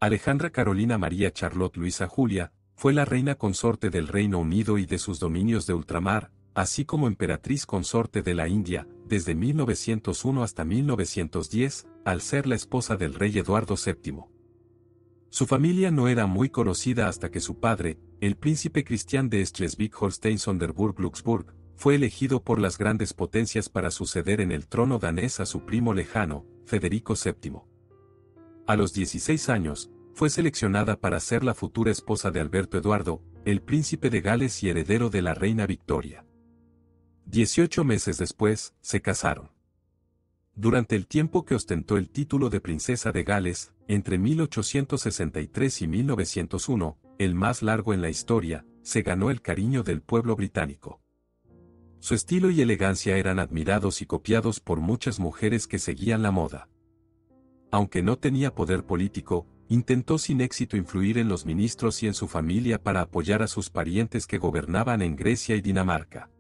Alejandra Carolina María Charlotte Luisa Julia, fue la reina consorte del Reino Unido y de sus dominios de ultramar, así como emperatriz consorte de la India, desde 1901 hasta 1910, al ser la esposa del rey Eduardo VII. Su familia no era muy conocida hasta que su padre, el príncipe Cristián de Schleswig-Holstein-Sonderburg-Glücksburg, fue elegido por las grandes potencias para suceder en el trono danés a su primo lejano, Federico VII. A los 16 años, fue seleccionada para ser la futura esposa de Alberto Eduardo, el príncipe de Gales y heredero de la reina Victoria. 18 meses después, se casaron. Durante el tiempo que ostentó el título de princesa de Gales, entre 1863 y 1901, el más largo en la historia, se ganó el cariño del pueblo británico. Su estilo y elegancia eran admirados y copiados por muchas mujeres que seguían la moda. Aunque no tenía poder político, intentó sin éxito influir en los ministros y en su familia para apoyar a sus parientes que gobernaban en Grecia y Dinamarca.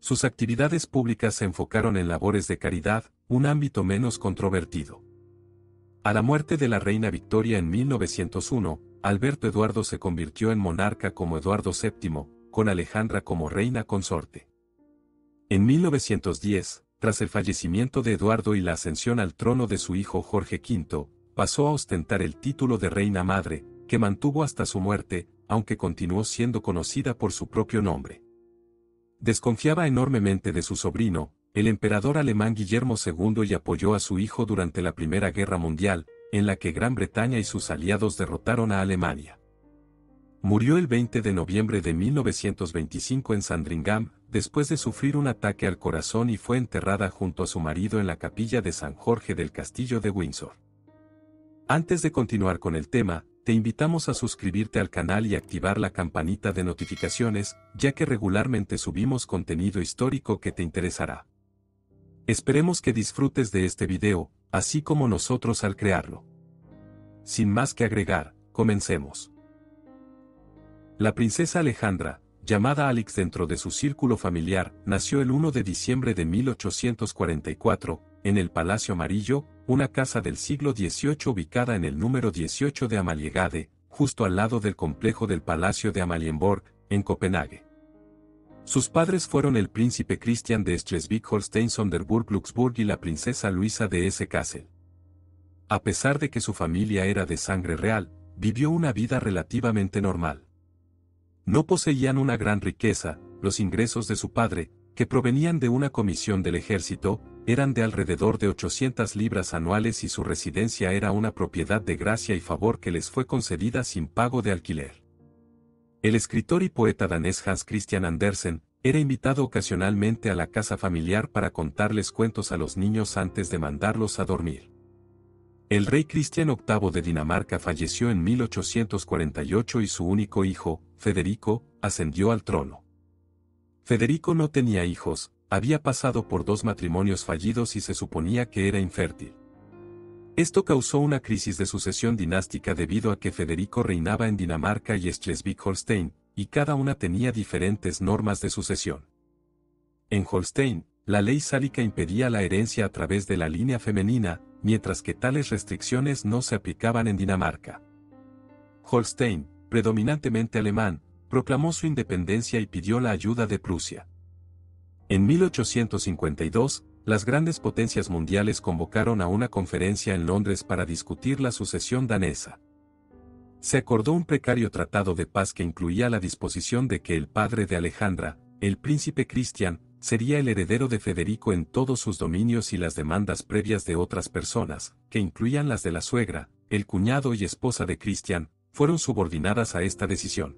Sus actividades públicas se enfocaron en labores de caridad, un ámbito menos controvertido. A la muerte de la reina Victoria en 1901, Alberto Eduardo se convirtió en monarca como Eduardo VII, con Alejandra como reina consorte. En 1910, tras el fallecimiento de Eduardo y la ascensión al trono de su hijo Jorge V, pasó a ostentar el título de reina madre, que mantuvo hasta su muerte, aunque continuó siendo conocida por su propio nombre. Desconfiaba enormemente de su sobrino, el emperador alemán Guillermo II, y apoyó a su hijo durante la Primera Guerra Mundial, en la que Gran Bretaña y sus aliados derrotaron a Alemania. Murió el 20 de noviembre de 1925 en Sandringham, después de sufrir un ataque al corazón, y fue enterrada junto a su marido en la capilla de San Jorge del Castillo de Windsor. Antes de continuar con el tema, te invitamos a suscribirte al canal y activar la campanita de notificaciones, ya que regularmente subimos contenido histórico que te interesará. Esperemos que disfrutes de este video, así como nosotros al crearlo. Sin más que agregar, comencemos. La princesa Alejandra, llamada Alix dentro de su círculo familiar, nació el 1 de diciembre de 1844, en el Palacio Amarillo, una casa del siglo XVIII ubicada en el número 18 de Amaliegade, justo al lado del complejo del Palacio de Amalienborg, en Copenhague. Sus padres fueron el príncipe Christian de Schleswig-Holstein-Sonderburg-Glücksburg y la princesa Luisa de Hesse-Kassel. A pesar de que su familia era de sangre real, vivió una vida relativamente normal. No poseían una gran riqueza, los ingresos de su padre, que provenían de una comisión del ejército, eran de alrededor de 800 libras anuales, y su residencia era una propiedad de gracia y favor que les fue concedida sin pago de alquiler. El escritor y poeta danés Hans Christian Andersen era invitado ocasionalmente a la casa familiar para contarles cuentos a los niños antes de mandarlos a dormir. El rey Cristián VIII de Dinamarca falleció en 1848 y su único hijo, Federico, ascendió al trono. Federico no tenía hijos, había pasado por 2 matrimonios fallidos y se suponía que era infértil. Esto causó una crisis de sucesión dinástica debido a que Federico reinaba en Dinamarca y Schleswig-Holstein, y cada una tenía diferentes normas de sucesión. En Holstein, la ley sálica impedía la herencia a través de la línea femenina, mientras que tales restricciones no se aplicaban en Dinamarca. Holstein, predominantemente alemán, proclamó su independencia y pidió la ayuda de Prusia. En 1852, las grandes potencias mundiales convocaron a una conferencia en Londres para discutir la sucesión danesa. Se acordó un precario tratado de paz que incluía la disposición de que el padre de Alejandra, el príncipe Christian, sería el heredero de Federico en todos sus dominios, y las demandas previas de otras personas, que incluían las de la suegra, el cuñado y esposa de Christian, fueron subordinadas a esta decisión.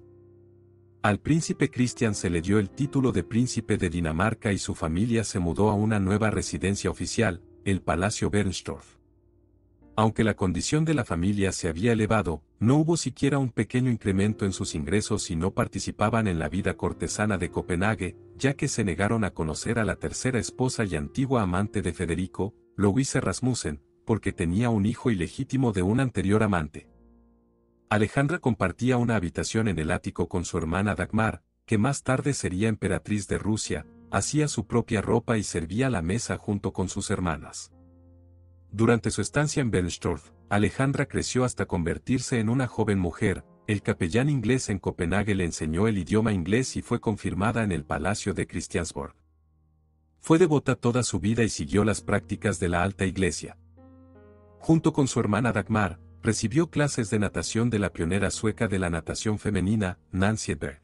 Al príncipe Christian se le dio el título de príncipe de Dinamarca y su familia se mudó a una nueva residencia oficial, el Palacio Bernstorff. Aunque la condición de la familia se había elevado, no hubo siquiera un pequeño incremento en sus ingresos y no participaban en la vida cortesana de Copenhague, ya que se negaron a conocer a la tercera esposa y antigua amante de Federico, Louise Rasmussen, porque tenía un hijo ilegítimo de un anterior amante. Alejandra compartía una habitación en el ático con su hermana Dagmar, que más tarde sería emperatriz de Rusia, hacía su propia ropa y servía la mesa junto con sus hermanas. Durante su estancia en Bernstorff, Alejandra creció hasta convertirse en una joven mujer. El capellán inglés en Copenhague le enseñó el idioma inglés y fue confirmada en el Palacio de Christiansborg. Fue devota toda su vida y siguió las prácticas de la alta iglesia. Junto con su hermana Dagmar, recibió clases de natación de la pionera sueca de la natación femenina, Nancy Edberg.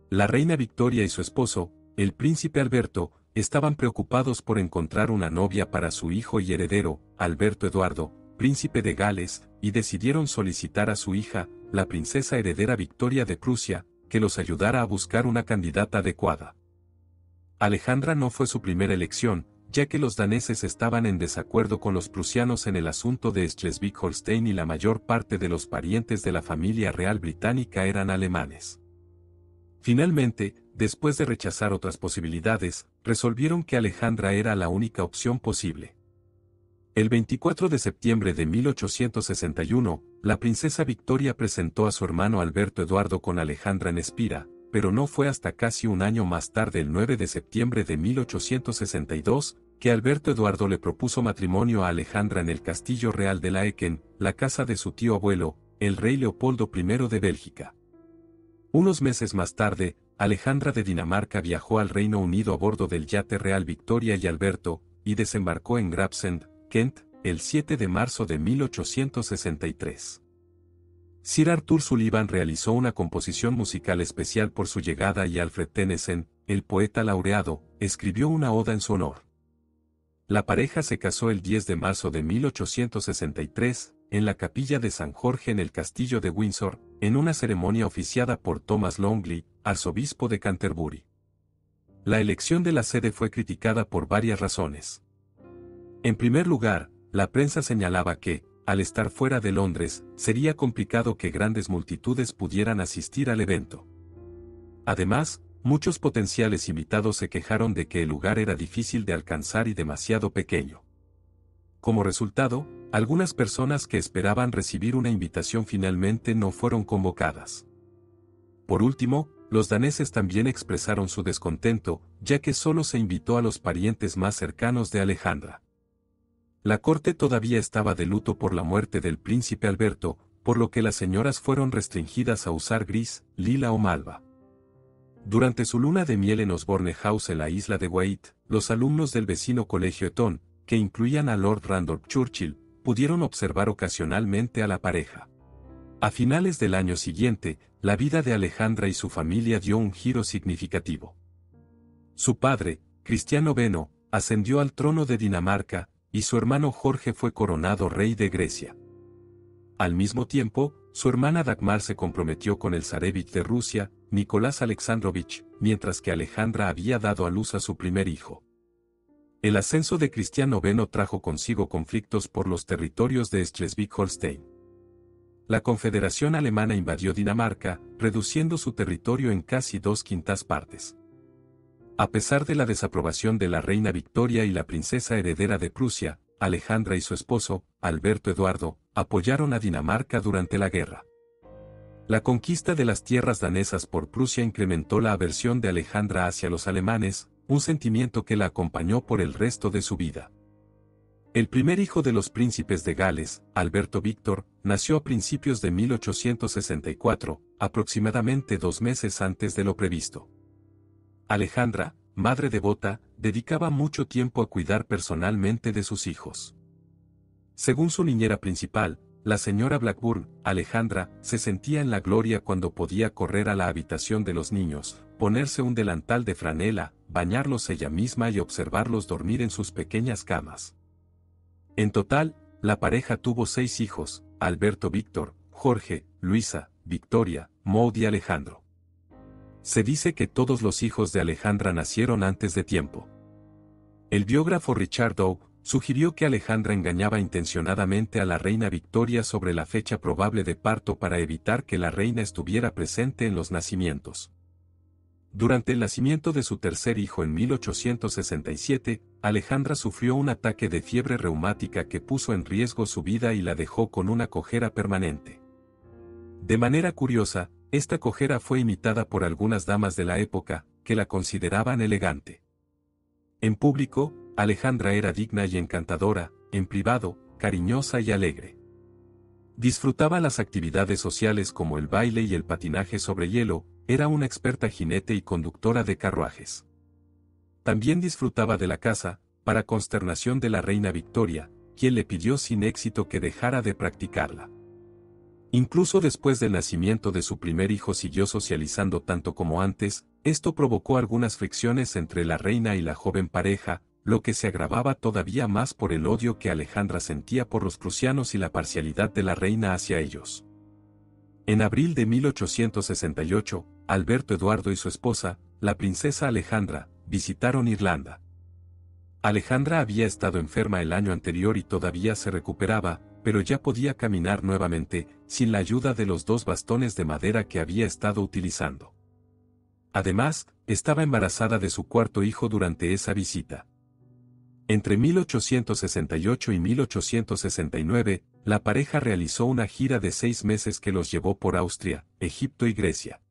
La reina Victoria y su esposo, el príncipe Alberto, estaban preocupados por encontrar una novia para su hijo y heredero, Alberto Eduardo, príncipe de Gales, y decidieron solicitar a su hija, la princesa heredera Victoria de Prusia, que los ayudara a buscar una candidata adecuada. Alejandra no fue su primera elección, ya que los daneses estaban en desacuerdo con los prusianos en el asunto de Schleswig-Holstein y la mayor parte de los parientes de la familia real británica eran alemanes. Finalmente, después de rechazar otras posibilidades, resolvieron que Alejandra era la única opción posible. El 24 de septiembre de 1861, la princesa Victoria presentó a su hermano Alberto Eduardo con Alejandra en Espira, pero no fue hasta casi un año más tarde, el 9 de septiembre de 1862, que Alberto Eduardo le propuso matrimonio a Alejandra en el Castillo Real de Laeken, la casa de su tío abuelo, el rey Leopoldo I de Bélgica. Unos meses más tarde, Alejandra de Dinamarca viajó al Reino Unido a bordo del yate real Victoria y Alberto, y desembarcó en Gravesend, Kent, el 7 de marzo de 1863. Sir Arthur Sullivan realizó una composición musical especial por su llegada y Alfred Tennyson, el poeta laureado, escribió una oda en su honor. La pareja se casó el 10 de marzo de 1863, en la capilla de San Jorge en el castillo de Windsor, en una ceremonia oficiada por Thomas Longley, arzobispo de Canterbury. La elección de la sede fue criticada por varias razones. En primer lugar, la prensa señalaba que, al estar fuera de Londres, sería complicado que grandes multitudes pudieran asistir al evento. Además, muchos potenciales invitados se quejaron de que el lugar era difícil de alcanzar y demasiado pequeño. Como resultado, algunas personas que esperaban recibir una invitación finalmente no fueron convocadas. Por último, los daneses también expresaron su descontento, ya que solo se invitó a los parientes más cercanos de Alejandra. La corte todavía estaba de luto por la muerte del príncipe Alberto, por lo que las señoras fueron restringidas a usar gris, lila o malva. Durante su luna de miel en Osborne House en la isla de Wight, los alumnos del vecino colegio Eton, que incluían a Lord Randolph Churchill, pudieron observar ocasionalmente a la pareja. A finales del año siguiente, la vida de Alejandra y su familia dio un giro significativo. Su padre, Cristiano IX, ascendió al trono de Dinamarca, y su hermano Jorge fue coronado rey de Grecia. Al mismo tiempo, su hermana Dagmar se comprometió con el zarevich de Rusia, Nicolás Alexandrovich, mientras que Alejandra había dado a luz a su primer hijo. El ascenso de Cristiano IX trajo consigo conflictos por los territorios de Schleswig-Holstein. La Confederación Alemana invadió Dinamarca, reduciendo su territorio en casi 2/5 partes. A pesar de la desaprobación de la reina Victoria y la princesa heredera de Prusia, Alejandra y su esposo, Alberto Eduardo, apoyaron a Dinamarca durante la guerra. La conquista de las tierras danesas por Prusia incrementó la aversión de Alejandra hacia los alemanes, un sentimiento que la acompañó por el resto de su vida. El primer hijo de los príncipes de Gales, Alberto Víctor, nació a principios de 1864, aproximadamente 2 meses antes de lo previsto. Alejandra, madre devota, dedicaba mucho tiempo a cuidar personalmente de sus hijos. Según su niñera principal, la señora Blackburn, Alejandra se sentía en la gloria cuando podía correr a la habitación de los niños, ponerse un delantal de franela, bañarlos ella misma y observarlos dormir en sus pequeñas camas. En total, la pareja tuvo 6 hijos: Alberto Víctor, Jorge, Luisa, Victoria, Maud y Alejandro. Se dice que todos los hijos de Alejandra nacieron antes de tiempo. El biógrafo Richard Dow sugirió que Alejandra engañaba intencionadamente a la reina Victoria sobre la fecha probable de parto para evitar que la reina estuviera presente en los nacimientos. Durante el nacimiento de su tercer hijo en 1867, Alejandra sufrió un ataque de fiebre reumática que puso en riesgo su vida y la dejó con una cojera permanente. De manera curiosa, esta cojera fue imitada por algunas damas de la época, que la consideraban elegante. En público, Alejandra era digna y encantadora; en privado, cariñosa y alegre. Disfrutaba las actividades sociales como el baile y el patinaje sobre hielo, era una experta jinete y conductora de carruajes. También disfrutaba de la caza, para consternación de la reina Victoria, quien le pidió sin éxito que dejara de practicarla. Incluso después del nacimiento de su primer hijo siguió socializando tanto como antes, esto provocó algunas fricciones entre la reina y la joven pareja, lo que se agravaba todavía más por el odio que Alejandra sentía por los prusianos y la parcialidad de la reina hacia ellos. En abril de 1868, Alberto Eduardo y su esposa, la princesa Alejandra, visitaron Irlanda. Alejandra había estado enferma el año anterior y todavía se recuperaba, pero ya podía caminar nuevamente, sin la ayuda de los 2 bastones de madera que había estado utilizando. Además, estaba embarazada de su 4.º hijo durante esa visita. Entre 1868 y 1869, la pareja realizó una gira de 6 meses que los llevó por Austria, Egipto y Grecia.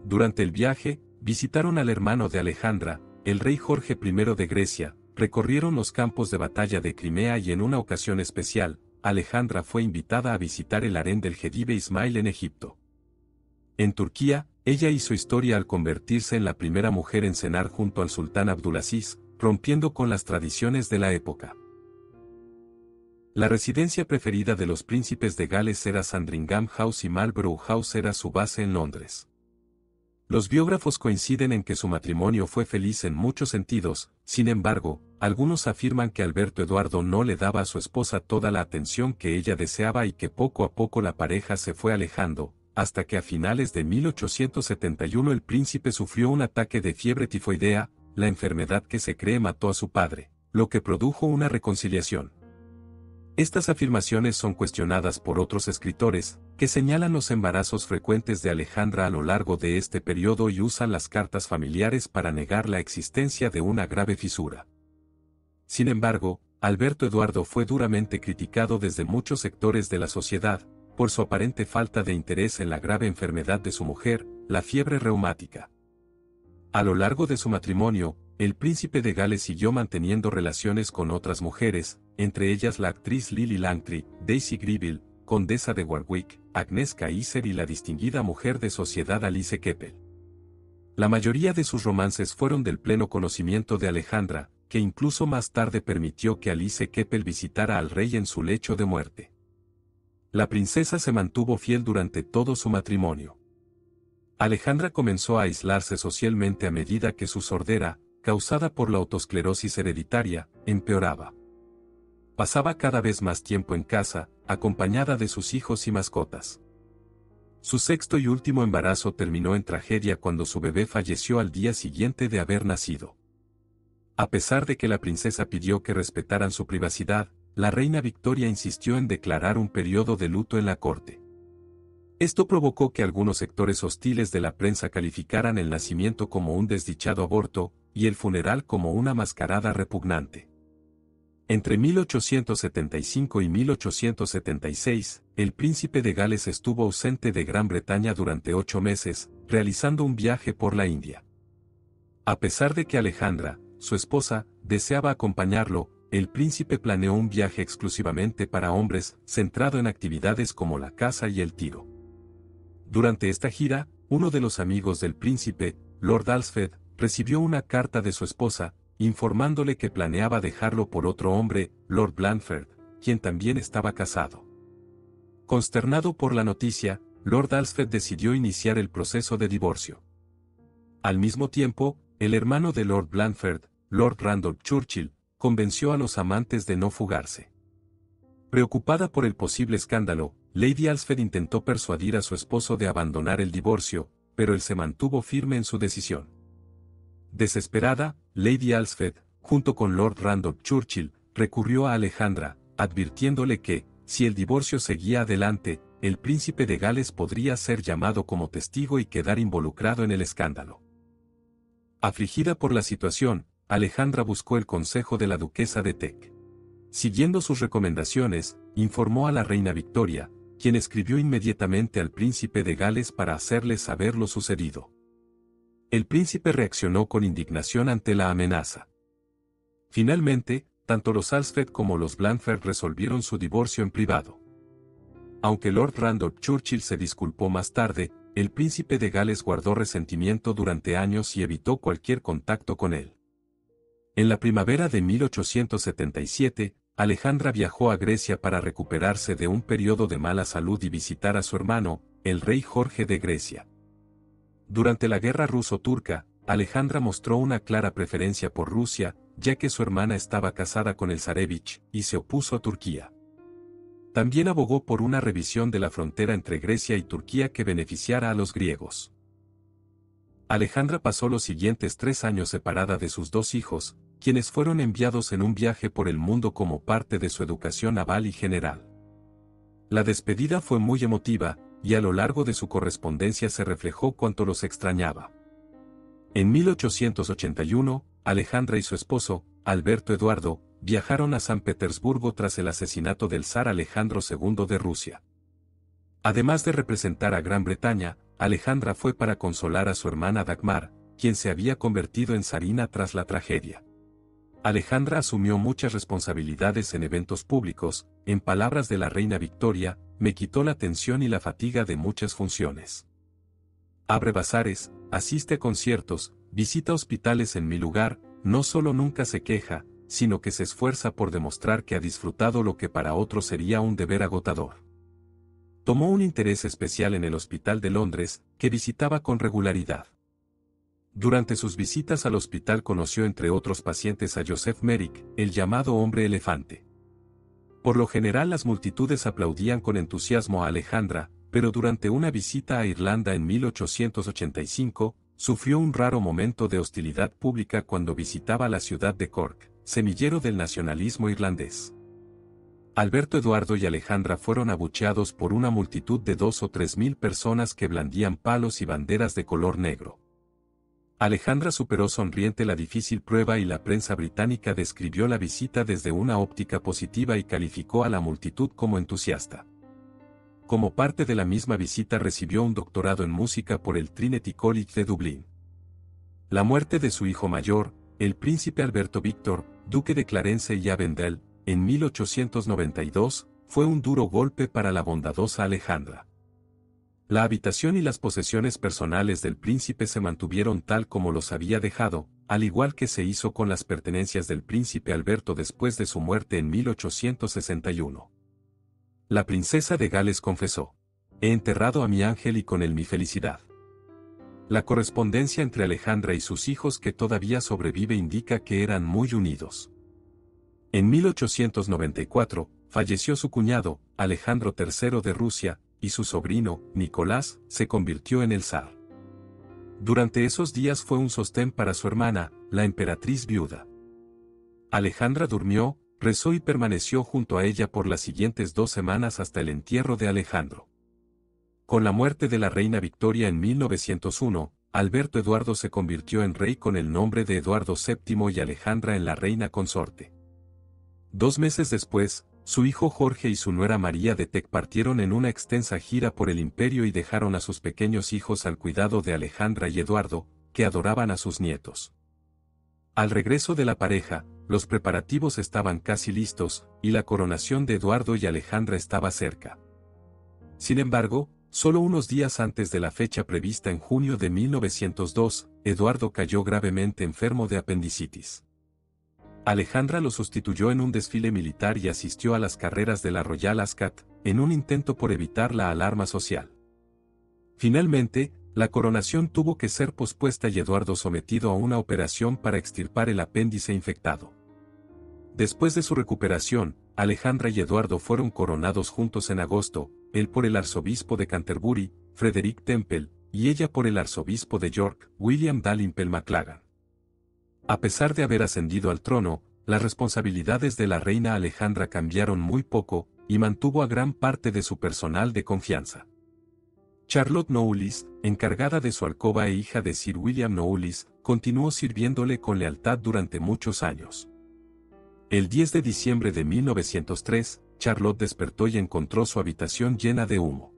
Durante el viaje, visitaron al hermano de Alejandra, el rey Jorge I de Grecia, recorrieron los campos de batalla de Crimea y en una ocasión especial, Alejandra fue invitada a visitar el harén del jedive Ismail en Egipto. En Turquía, ella hizo historia al convertirse en la primera mujer en cenar junto al sultán Abdulaziz, rompiendo con las tradiciones de la época. La residencia preferida de los príncipes de Gales era Sandringham House y Marlborough House era su base en Londres. Los biógrafos coinciden en que su matrimonio fue feliz en muchos sentidos, sin embargo, algunos afirman que Alberto Eduardo no le daba a su esposa toda la atención que ella deseaba y que poco a poco la pareja se fue alejando, hasta que a finales de 1871 el príncipe sufrió un ataque de fiebre tifoidea, la enfermedad que se cree mató a su padre, lo que produjo una reconciliación. Estas afirmaciones son cuestionadas por otros escritores, que señalan los embarazos frecuentes de Alejandra a lo largo de este periodo y usan las cartas familiares para negar la existencia de una grave fisura. Sin embargo, Alberto Eduardo fue duramente criticado desde muchos sectores de la sociedad, por su aparente falta de interés en la grave enfermedad de su mujer, la fiebre reumática. A lo largo de su matrimonio, el príncipe de Gales siguió manteniendo relaciones con otras mujeres, entre ellas la actriz Lily Langtry, Daisy Greville, condesa de Warwick, Agnes Kaiser y la distinguida mujer de sociedad Alice Keppel. La mayoría de sus romances fueron del pleno conocimiento de Alejandra, que incluso más tarde permitió que Alice Keppel visitara al rey en su lecho de muerte. La princesa se mantuvo fiel durante todo su matrimonio. Alejandra comenzó a aislarse socialmente a medida que su sordera, causada por la otosclerosis hereditaria, empeoraba. Pasaba cada vez más tiempo en casa, acompañada de sus hijos y mascotas. Su 6.º y último embarazo terminó en tragedia cuando su bebé falleció al día siguiente de haber nacido. A pesar de que la princesa pidió que respetaran su privacidad, la reina Victoria insistió en declarar un periodo de luto en la corte. Esto provocó que algunos sectores hostiles de la prensa calificaran el nacimiento como un desdichado aborto, y el funeral como una mascarada repugnante. Entre 1875 y 1876, el príncipe de Gales estuvo ausente de Gran Bretaña durante 8 meses, realizando un viaje por la India. A pesar de que Alejandra, su esposa, deseaba acompañarlo, el príncipe planeó un viaje exclusivamente para hombres, centrado en actividades como la caza y el tiro. Durante esta gira, uno de los amigos del príncipe, Lord Alfred, recibió una carta de su esposa, informándole que planeaba dejarlo por otro hombre, Lord Blandford, quien también estaba casado. Consternado por la noticia, Lord Alfred decidió iniciar el proceso de divorcio. Al mismo tiempo, el hermano de Lord Blandford, Lord Randolph Churchill, convenció a los amantes de no fugarse. Preocupada por el posible escándalo, Lady Alfred intentó persuadir a su esposo de abandonar el divorcio, pero él se mantuvo firme en su decisión. Desesperada, Lady Alfred, junto con Lord Randolph Churchill, recurrió a Alejandra, advirtiéndole que, si el divorcio seguía adelante, el príncipe de Gales podría ser llamado como testigo y quedar involucrado en el escándalo. Afligida por la situación, Alejandra buscó el consejo de la duquesa de Teck. Siguiendo sus recomendaciones, informó a la reina Victoria, quien escribió inmediatamente al príncipe de Gales para hacerle saber lo sucedido. El príncipe reaccionó con indignación ante la amenaza. Finalmente, tanto los Alfred como los Blandford resolvieron su divorcio en privado. Aunque Lord Randolph Churchill se disculpó más tarde, el príncipe de Gales guardó resentimiento durante años y evitó cualquier contacto con él. En la primavera de 1877, Alejandra viajó a Grecia para recuperarse de un periodo de mala salud y visitar a su hermano, el rey Jorge de Grecia. Durante la guerra ruso-turca, Alejandra mostró una clara preferencia por Rusia, ya que su hermana estaba casada con el zarevich, y se opuso a Turquía. También abogó por una revisión de la frontera entre Grecia y Turquía que beneficiara a los griegos. Alejandra pasó los siguientes 3 años separada de sus 2 hijos, quienes fueron enviados en un viaje por el mundo como parte de su educación naval y general. La despedida fue muy emotiva, y a lo largo de su correspondencia se reflejó cuánto los extrañaba. En 1881, Alejandra y su esposo, Alberto Eduardo, viajaron a San Petersburgo tras el asesinato del zar Alejandro II de Rusia. Además de representar a Gran Bretaña, Alejandra fue para consolar a su hermana Dagmar, quien se había convertido en zarina tras la tragedia. Alejandra asumió muchas responsabilidades en eventos públicos, en palabras de la reina Victoria, me quitó la tensión y la fatiga de muchas funciones. Abre bazares, asiste a conciertos, visita hospitales en mi lugar, no solo nunca se queja, sino que se esfuerza por demostrar que ha disfrutado lo que para otros sería un deber agotador. Tomó un interés especial en el Hospital de Londres, que visitaba con regularidad. Durante sus visitas al hospital conoció entre otros pacientes a Joseph Merrick, el llamado hombre elefante. Por lo general las multitudes aplaudían con entusiasmo a Alejandra, pero durante una visita a Irlanda en 1885, sufrió un raro momento de hostilidad pública cuando visitaba la ciudad de Cork, semillero del nacionalismo irlandés. Alberto Eduardo y Alejandra fueron abucheados por una multitud de 2 o 3 mil personas que blandían palos y banderas de color negro. Alejandra superó sonriente la difícil prueba y la prensa británica describió la visita desde una óptica positiva y calificó a la multitud como entusiasta. Como parte de la misma visita recibió un doctorado en música por el Trinity College de Dublín. La muerte de su hijo mayor, el príncipe Alberto Víctor, duque de Clarence y Avondale, en 1892, fue un duro golpe para la bondadosa Alejandra. La habitación y las posesiones personales del príncipe se mantuvieron tal como los había dejado, al igual que se hizo con las pertenencias del príncipe Alberto después de su muerte en 1861. La princesa de Gales confesó: «He enterrado a mi ángel y con él mi felicidad». La correspondencia entre Alejandra y sus hijos que todavía sobrevive indica que eran muy unidos. En 1894, falleció su cuñado, Alejandro III de Rusia, y su sobrino, Nicolás, se convirtió en el zar. Durante esos días fue un sostén para su hermana, la emperatriz viuda. Alejandra durmió, rezó y permaneció junto a ella por las siguientes 2 semanas hasta el entierro de Alejandro. Con la muerte de la reina Victoria en 1901, Alberto Eduardo se convirtió en rey con el nombre de Eduardo VII y Alejandra en la reina consorte. 2 meses después, su hijo Jorge y su nuera María de Teck partieron en una extensa gira por el imperio y dejaron a sus pequeños hijos al cuidado de Alejandra y Eduardo, que adoraban a sus nietos. Al regreso de la pareja, los preparativos estaban casi listos, y la coronación de Eduardo y Alejandra estaba cerca. Sin embargo, solo unos días antes de la fecha prevista en junio de 1902, Eduardo cayó gravemente enfermo de apendicitis. Alejandra lo sustituyó en un desfile militar y asistió a las carreras de la Royal Ascot, en un intento por evitar la alarma social. Finalmente, la coronación tuvo que ser pospuesta y Eduardo sometido a una operación para extirpar el apéndice infectado. Después de su recuperación, Alejandra y Eduardo fueron coronados juntos en agosto, él por el arzobispo de Canterbury, Frederick Temple, y ella por el arzobispo de York, William Dalrymple Maclagan. A pesar de haber ascendido al trono, las responsabilidades de la reina Alejandra cambiaron muy poco, y mantuvo a gran parte de su personal de confianza. Charlotte Knollys, encargada de su alcoba e hija de Sir William Knollys, continuó sirviéndole con lealtad durante muchos años. El 10 de diciembre de 1903, Charlotte despertó y encontró su habitación llena de humo.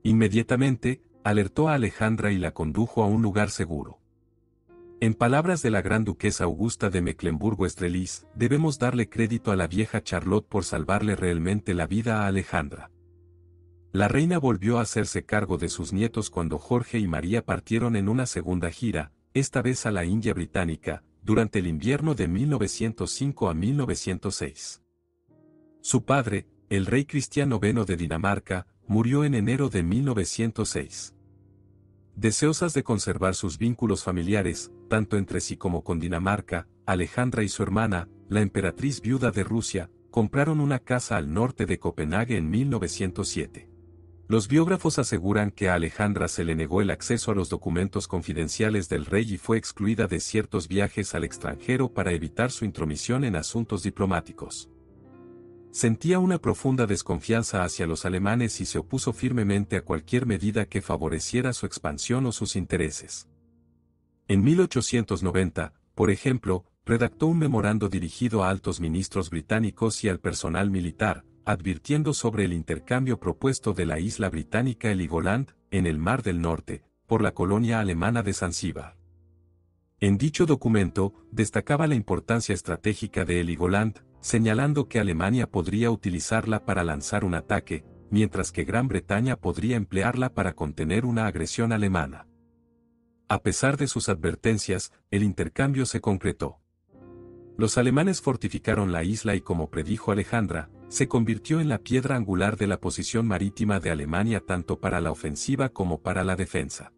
Inmediatamente, alertó a Alejandra y la condujo a un lugar seguro. En palabras de la gran duquesa Augusta de Mecklemburgo-Strelitz, debemos darle crédito a la vieja Charlotte por salvarle realmente la vida a Alejandra. La reina volvió a hacerse cargo de sus nietos cuando Jorge y María partieron en una segunda gira, esta vez a la India británica, durante el invierno de 1905 a 1906. Su padre, el rey Cristián IX de Dinamarca, murió en enero de 1906. Deseosas de conservar sus vínculos familiares, tanto entre sí como con Dinamarca, Alejandra y su hermana, la emperatriz viuda de Rusia, compraron una casa al norte de Copenhague en 1907. Los biógrafos aseguran que a Alejandra se le negó el acceso a los documentos confidenciales del rey y fue excluida de ciertos viajes al extranjero para evitar su intromisión en asuntos diplomáticos. Sentía una profunda desconfianza hacia los alemanes y se opuso firmemente a cualquier medida que favoreciera su expansión o sus intereses. En 1890, por ejemplo, redactó un memorando dirigido a altos ministros británicos y al personal militar, advirtiendo sobre el intercambio propuesto de la isla británica Heligoland, en el Mar del Norte, por la colonia alemana de Zanzíbar. En dicho documento, destacaba la importancia estratégica de Heligoland, señalando que Alemania podría utilizarla para lanzar un ataque, mientras que Gran Bretaña podría emplearla para contener una agresión alemana. A pesar de sus advertencias, el intercambio se concretó. Los alemanes fortificaron la isla y, como predijo Alejandra, se convirtió en la piedra angular de la posición marítima de Alemania tanto para la ofensiva como para la defensa.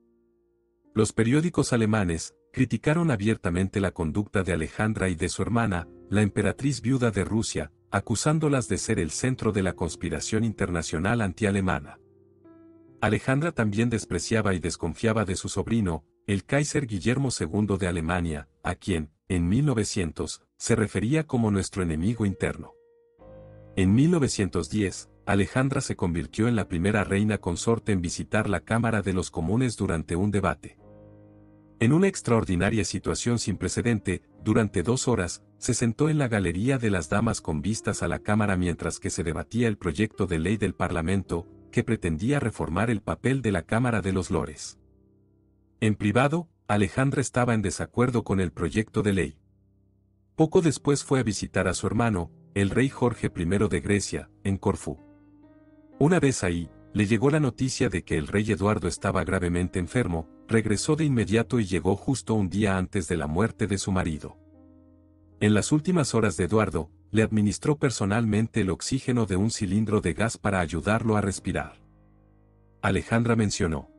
Los periódicos alemanes criticaron abiertamente la conducta de Alejandra y de su hermana, la emperatriz viuda de Rusia, acusándolas de ser el centro de la conspiración internacional antialemana. Alejandra también despreciaba y desconfiaba de su sobrino, el Kaiser Guillermo II de Alemania, a quien, en 1900, se refería como nuestro enemigo interno. En 1910, Alejandra se convirtió en la primera reina consorte en visitar la Cámara de los Comunes durante un debate. En una extraordinaria situación sin precedente, durante 2 horas, se sentó en la galería de las damas con vistas a la Cámara mientras que se debatía el proyecto de ley del Parlamento, que pretendía reformar el papel de la Cámara de los Lores. En privado, Alejandra estaba en desacuerdo con el proyecto de ley. Poco después fue a visitar a su hermano, el rey Jorge I de Grecia, en Corfú. Una vez ahí, le llegó la noticia de que el rey Eduardo estaba gravemente enfermo, regresó de inmediato y llegó justo un día antes de la muerte de su marido. En las últimas horas de Eduardo, le administró personalmente el oxígeno de un cilindro de gas para ayudarlo a respirar. Alejandra mencionó: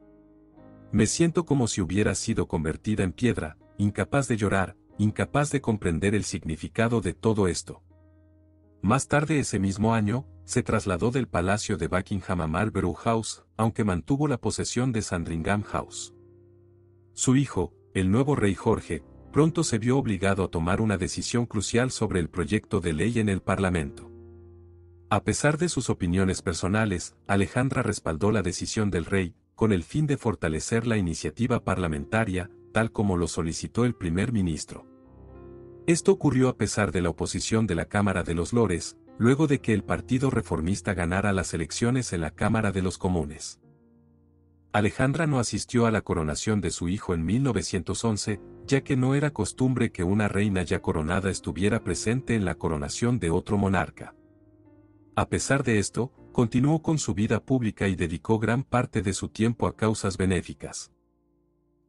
«Me siento como si hubiera sido convertida en piedra, incapaz de llorar, incapaz de comprender el significado de todo esto». Más tarde ese mismo año, se trasladó del Palacio de Buckingham a Marlborough House, aunque mantuvo la posesión de Sandringham House. Su hijo, el nuevo rey Jorge, pronto se vio obligado a tomar una decisión crucial sobre el proyecto de ley en el Parlamento. A pesar de sus opiniones personales, Alejandra respaldó la decisión del rey, con el fin de fortalecer la iniciativa parlamentaria, tal como lo solicitó el primer ministro. Esto ocurrió a pesar de la oposición de la Cámara de los Lores, luego de que el Partido Reformista ganara las elecciones en la Cámara de los Comunes. Alejandra no asistió a la coronación de su hijo en 1911, ya que no era costumbre que una reina ya coronada estuviera presente en la coronación de otro monarca. A pesar de esto, continuó con su vida pública y dedicó gran parte de su tiempo a causas benéficas.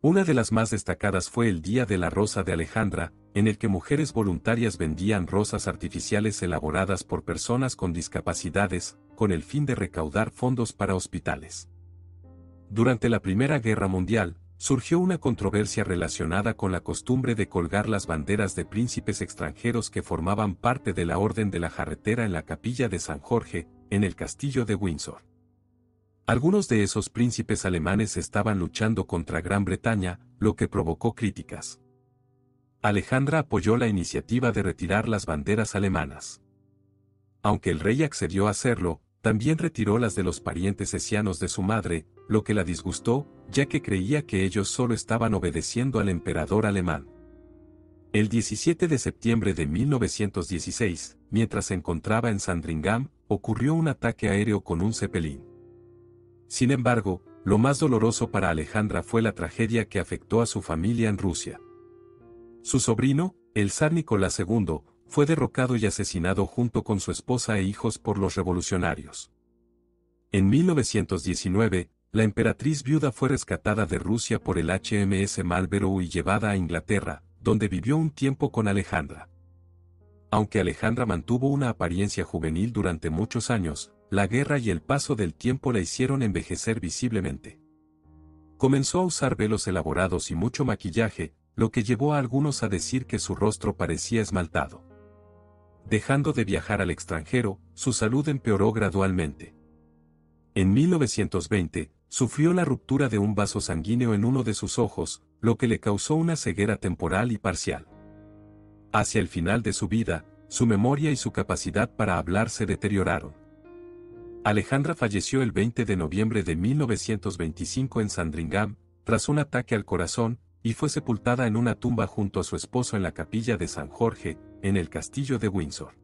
Una de las más destacadas fue el Día de la Rosa de Alejandra, en el que mujeres voluntarias vendían rosas artificiales elaboradas por personas con discapacidades, con el fin de recaudar fondos para hospitales. Durante la Primera Guerra Mundial, surgió una controversia relacionada con la costumbre de colgar las banderas de príncipes extranjeros que formaban parte de la Orden de la Jarretera en la capilla de San Jorge, en el castillo de Windsor. Algunos de esos príncipes alemanes estaban luchando contra Gran Bretaña, lo que provocó críticas. Alejandra apoyó la iniciativa de retirar las banderas alemanas. Aunque el rey accedió a hacerlo, también retiró las de los parientes hessianos de su madre, lo que la disgustó, ya que creía que ellos solo estaban obedeciendo al emperador alemán. El 17 de septiembre de 1916, mientras se encontraba en Sandringham, ocurrió un ataque aéreo con un Zeppelin. Sin embargo, lo más doloroso para Alejandra fue la tragedia que afectó a su familia en Rusia. Su sobrino, el zar Nicolás II, fue derrocado y asesinado junto con su esposa e hijos por los revolucionarios. En 1919, la emperatriz viuda fue rescatada de Rusia por el HMS Marlborough y llevada a Inglaterra, donde vivió un tiempo con Alejandra. Aunque Alejandra mantuvo una apariencia juvenil durante muchos años, la guerra y el paso del tiempo la hicieron envejecer visiblemente. Comenzó a usar velos elaborados y mucho maquillaje, lo que llevó a algunos a decir que su rostro parecía esmaltado. Dejando de viajar al extranjero, su salud empeoró gradualmente. En 1920, sufrió la ruptura de un vaso sanguíneo en uno de sus ojos, lo que le causó una ceguera temporal y parcial. Hacia el final de su vida, su memoria y su capacidad para hablar se deterioraron. Alejandra falleció el 20 de noviembre de 1925 en Sandringham, tras un ataque al corazón, y fue sepultada en una tumba junto a su esposo en la capilla de San Jorge, en el castillo de Windsor.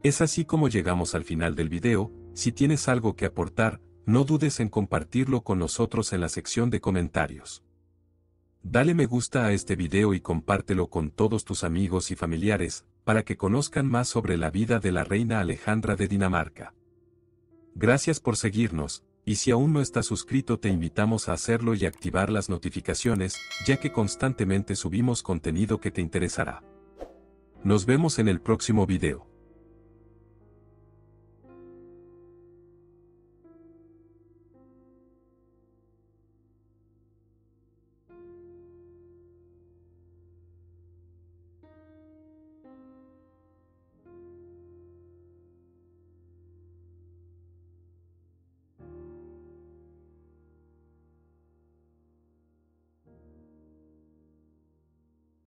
Es así como llegamos al final del video. Si tienes algo que aportar, no dudes en compartirlo con nosotros en la sección de comentarios. Dale me gusta a este video y compártelo con todos tus amigos y familiares, para que conozcan más sobre la vida de la reina Alejandra de Dinamarca. Gracias por seguirnos, y si aún no estás suscrito te invitamos a hacerlo y activar las notificaciones, ya que constantemente subimos contenido que te interesará. Nos vemos en el próximo video.